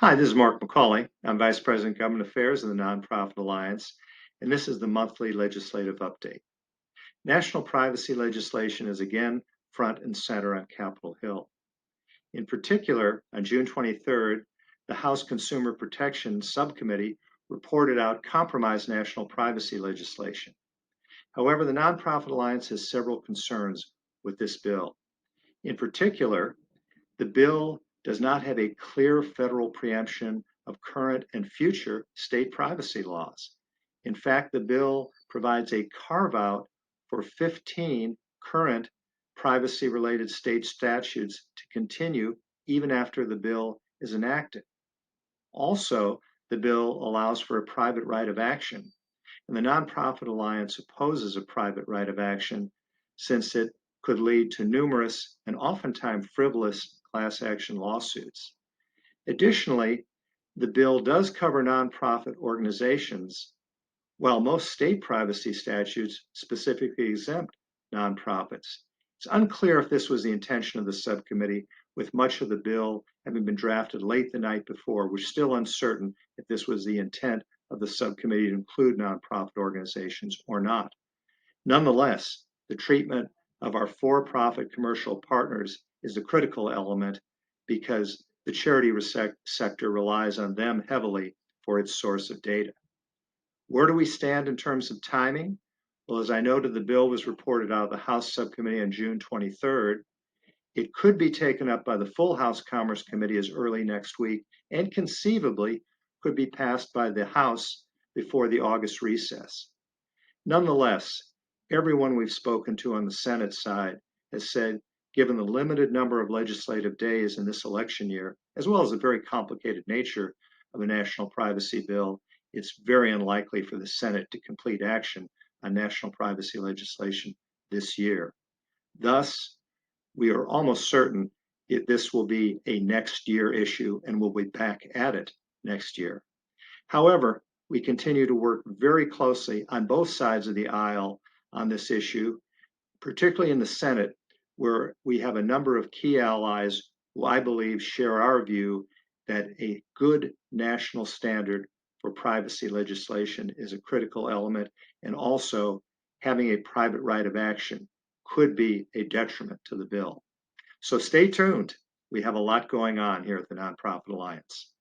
Hi, this is Mark McCauley. I'm Vice President of Government Affairs of the Nonprofit Alliance, and this is the monthly legislative update. National privacy legislation is again front and center on Capitol Hill. In particular, on June 23rd, the House Consumer Protection Subcommittee reported out compromised national privacy legislation. However, the Nonprofit Alliance has several concerns with this bill. In particular, the bill does not have a clear federal preemption of current and future state privacy laws. In fact, the bill provides a carve out for 15 current privacy related state statutes to continue even after the bill is enacted. Also, the bill allows for a private right of action, and the Nonprofit Alliance opposes a private right of action since it could lead to numerous and oftentimes frivolous class action lawsuits. Additionally, the bill does cover nonprofit organizations, while most state privacy statutes specifically exempt nonprofits. It's unclear if this was the intention of the subcommittee, with much of the bill having been drafted late the night before. We're still uncertain if this was the intent of the subcommittee to include nonprofit organizations or not. Nonetheless, the treatment of our for-profit commercial partners is a critical element because the charity sector relies on them heavily for its source of data. Where do we stand in terms of timing? Well, as I noted, the bill was reported out of the House Subcommittee on June 23rd. It could be taken up by the full House Commerce Committee as early next week and conceivably could be passed by the House before the August recess. Nonetheless, everyone we've spoken to on the Senate side has said, given the limited number of legislative days in this election year, as well as the very complicated nature of the national privacy bill, it's very unlikely for the Senate to complete action on national privacy legislation this year. Thus, we are almost certain that this will be a next year issue and we'll be back at it next year. However, we continue to work very closely on both sides of the aisle on this issue, particularly in the Senate, where we have a number of key allies who I believe share our view that a good national standard for privacy legislation is a critical element, and also having a private right of action could be a detriment to the bill. So stay tuned. We have a lot going on here at the Nonprofit Alliance.